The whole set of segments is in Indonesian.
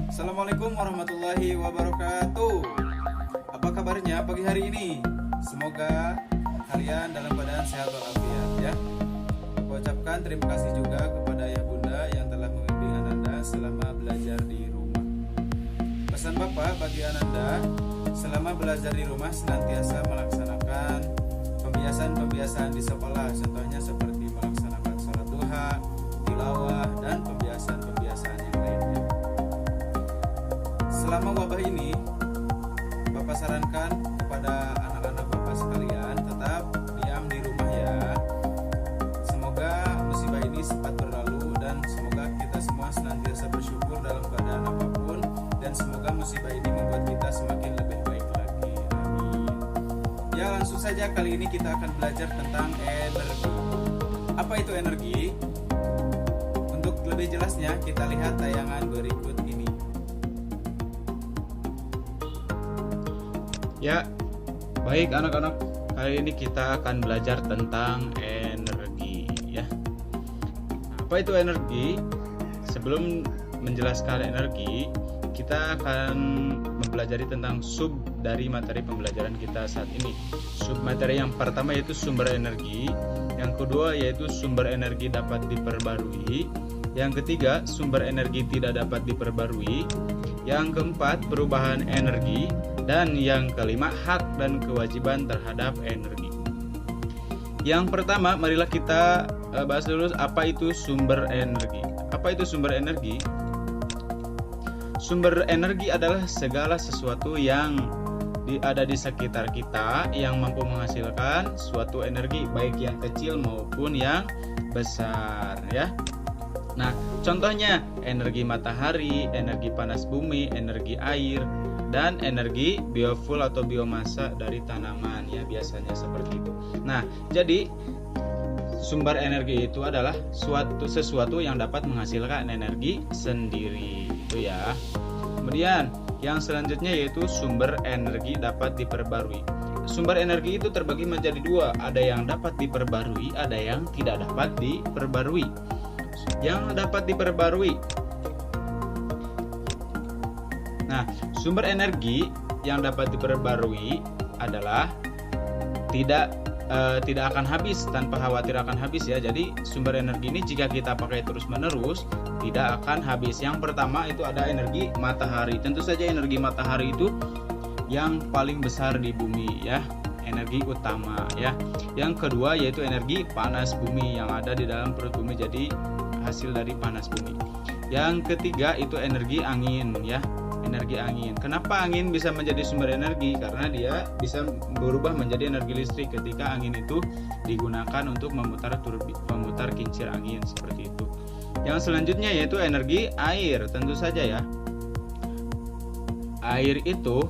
Assalamualaikum warahmatullahi wabarakatuh. Apa kabarnya pagi hari ini? Semoga kalian dalam keadaan sehat walafiat ya. Aku ucapkan terima kasih juga kepada ayah bunda yang telah membimbing Ananda selama belajar di rumah. Pesan Bapak bagi Ananda, selama belajar di rumah senantiasa melaksanakan pembiasaan-pembiasaan di sekolah, contohnya seperti melaksanakan sholat duha, tilawah, dan pembiasaan-pembiasaan yang lainnya. Selama wabah ini, Bapak sarankan kepada anak-anak Bapak sekalian tetap diam di rumah ya. Semoga musibah ini cepat berlalu dan semoga kita semua senantiasa bersyukur dalam keadaan apapun, dan semoga musibah ini membuat kita semakin lebih baik lagi. Amin. Ya, langsung saja kali ini kita akan belajar tentang energi. Apa itu energi? Untuk lebih jelasnya kita lihat tayangan berikut ini. Ya, baik anak-anak, kali ini kita akan belajar tentang energi ya. Apa itu energi? Sebelum menjelaskan energi, kita akan mempelajari tentang sub dari materi pembelajaran kita saat ini. Sub materi yang pertama yaitu sumber energi, yang kedua yaitu sumber energi dapat diperbarui, yang ketiga sumber energi tidak dapat diperbarui, yang keempat perubahan energi, dan yang kelima hak dan kewajiban terhadap energi. Yang pertama, marilah kita bahas dulu apa itu sumber energi. Apa itu sumber energi? Sumber energi adalah segala sesuatu yang ada di sekitar kita yang mampu menghasilkan suatu energi, baik yang kecil maupun yang besar ya. Nah, contohnya energi matahari, energi panas bumi, energi air, dan energi biofuel atau biomasa dari tanaman ya, biasanya seperti itu. Nah, jadi sumber energi itu adalah sesuatu yang dapat menghasilkan energi sendiri itu ya. Kemudian yang selanjutnya yaitu sumber energi dapat diperbarui. Sumber energi itu terbagi menjadi dua, ada yang dapat diperbarui, ada yang tidak dapat diperbarui. Yang dapat diperbarui. Nah, sumber energi yang dapat diperbarui adalah tidak akan habis, tanpa khawatir akan habis ya. Jadi sumber energi ini jika kita pakai terus-menerus tidak akan habis. Yang pertama itu ada energi matahari. Tentu saja energi matahari itu yang paling besar di bumi ya, energi utama ya. Yang kedua yaitu energi panas bumi yang ada di dalam perut bumi, jadi hasil dari panas bumi. Yang ketiga itu energi angin ya, energi angin. Kenapa angin bisa menjadi sumber energi? Karena dia bisa berubah menjadi energi listrik ketika angin itu digunakan untuk memutar kincir angin seperti itu. Yang selanjutnya yaitu energi air. Tentu saja ya, air itu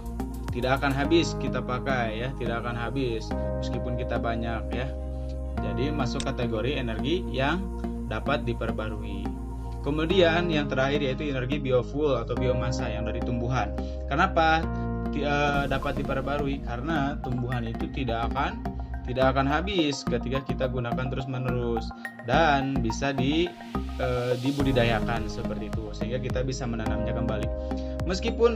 tidak akan habis kita pakai ya, tidak akan habis meskipun kita banyak ya. Jadi masuk kategori energi yang dapat diperbarui. Kemudian yang terakhir yaitu energi biofuel atau biomasa yang dari tumbuhan. Kenapa dapat diperbarui? Karena tumbuhan itu tidak akan habis ketika kita gunakan terus-menerus dan bisa dibudidayakan seperti itu, sehingga kita bisa menanamnya kembali. Meskipun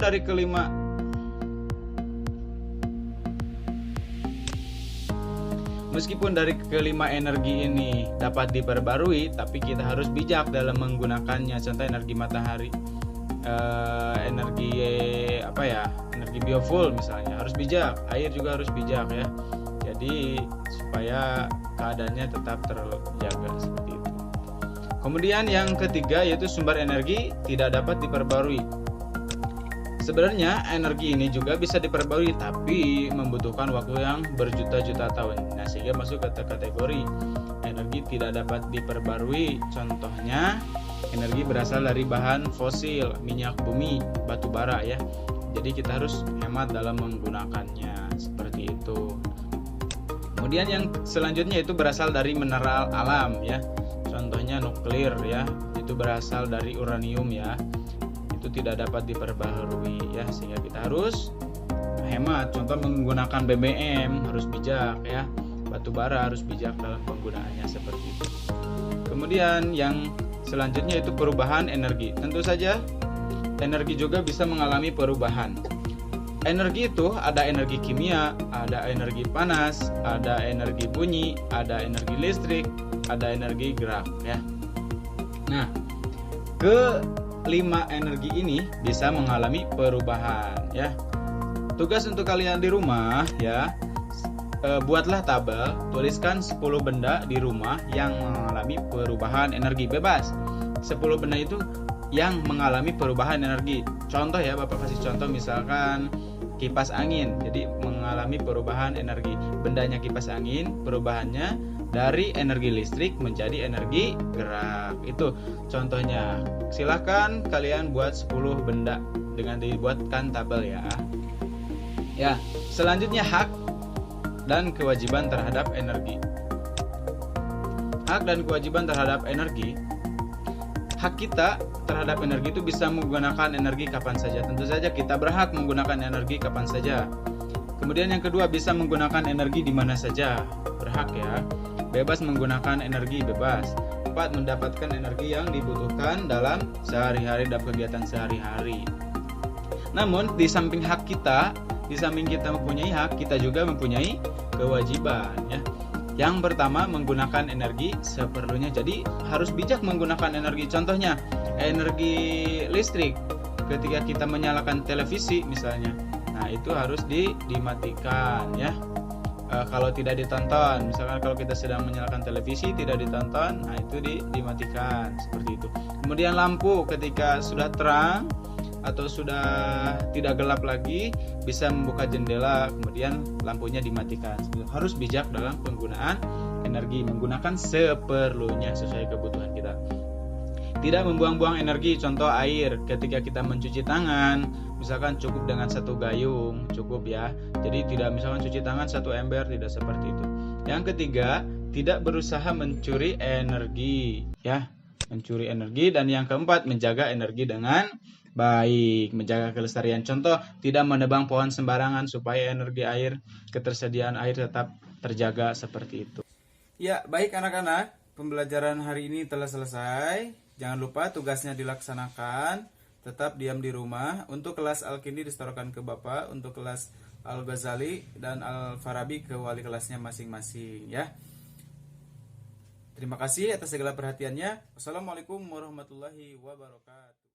dari kelima energi ini dapat diperbarui, tapi kita harus bijak dalam menggunakannya. Contoh energi matahari, energi biofuel misalnya, harus bijak. Air juga harus bijak ya. Jadi supaya keadaannya tetap terjaga seperti itu. Kemudian yang ketiga yaitu sumber energi tidak dapat diperbarui. Sebenarnya energi ini juga bisa diperbarui, tapi membutuhkan waktu yang berjuta-juta tahun. Nah, sehingga masuk ke kategori energi tidak dapat diperbarui. Contohnya energi berasal dari bahan fosil, minyak bumi, batu bara ya. Jadi kita harus hemat dalam menggunakannya seperti itu. Kemudian yang selanjutnya itu berasal dari mineral alam ya. Contohnya nuklir ya, itu berasal dari uranium ya. Itu tidak dapat diperbarui ya, sehingga kita harus hemat. Contoh menggunakan BBM harus bijak ya. batu bara, harus bijak dalam penggunaannya seperti itu. Kemudian yang selanjutnya itu perubahan energi. Tentu saja energi juga bisa mengalami perubahan. Energi itu ada energi kimia, ada energi panas, ada energi bunyi, ada energi listrik, ada energi gerak ya. Nah, kelima energi ini bisa mengalami perubahan ya. Tugas untuk kalian di rumah ya, buatlah tabel, tuliskan 10 benda di rumah yang mengalami perubahan energi bebas. 10 benda itu yang mengalami perubahan energi. Contoh ya, Bapak kasih contoh, misalkan kipas angin. Jadi mengalami perubahan energi. Bendanya kipas angin, perubahannya dari energi listrik menjadi energi gerak. Itu contohnya. Silahkan kalian buat 10 benda dengan dibuatkan tabel ya. Ya, selanjutnya hak dan kewajiban terhadap energi. Hak dan kewajiban terhadap energi. Hak kita terhadap energi itu bisa menggunakan energi kapan saja. Tentu saja kita berhak menggunakan energi kapan saja. Kemudian yang kedua, bisa menggunakan energi di mana saja. Berhak ya. Bebas menggunakan energi, bebas. 4, mendapatkan energi yang dibutuhkan dalam sehari-hari dan kegiatan sehari-hari. Namun di samping hak kita, di samping kita mempunyai hak, kita juga mempunyai kewajiban ya. Yang pertama, menggunakan energi seperlunya. Jadi harus bijak menggunakan energi. Contohnya energi listrik. Ketika kita menyalakan televisi misalnya, nah itu harus dimatikan ya. Kalau tidak ditonton, misalkan kalau kita sedang menyalakan televisi tidak ditonton, nah itu dimatikan seperti itu. Kemudian lampu, ketika sudah terang atau sudah tidak gelap lagi, bisa membuka jendela, kemudian lampunya dimatikan. Harus bijak dalam penggunaan energi, menggunakan seperlunya sesuai kebutuhan kita. Tidak membuang-buang energi, contoh air. Ketika kita mencuci tangan, misalkan cukup dengan 1 gayung, cukup ya. Jadi tidak misalkan cuci tangan 1 ember, tidak seperti itu. Yang ketiga, tidak berusaha mencuri energi ya, mencuri energi. Dan yang keempat, menjaga energi dengan baik, menjaga kelestarian. Contoh, tidak menebang pohon sembarangan supaya energi air, ketersediaan air tetap terjaga seperti itu. Ya, baik anak-anak, pembelajaran hari ini telah selesai. Jangan lupa tugasnya dilaksanakan. Tetap diam di rumah. Untuk kelas Al-Kindi disetorkan ke Bapak, untuk kelas Al-Ghazali dan Al-Farabi ke wali kelasnya masing-masing ya. Terima kasih atas segala perhatiannya. Wassalamualaikum warahmatullahi wabarakatuh.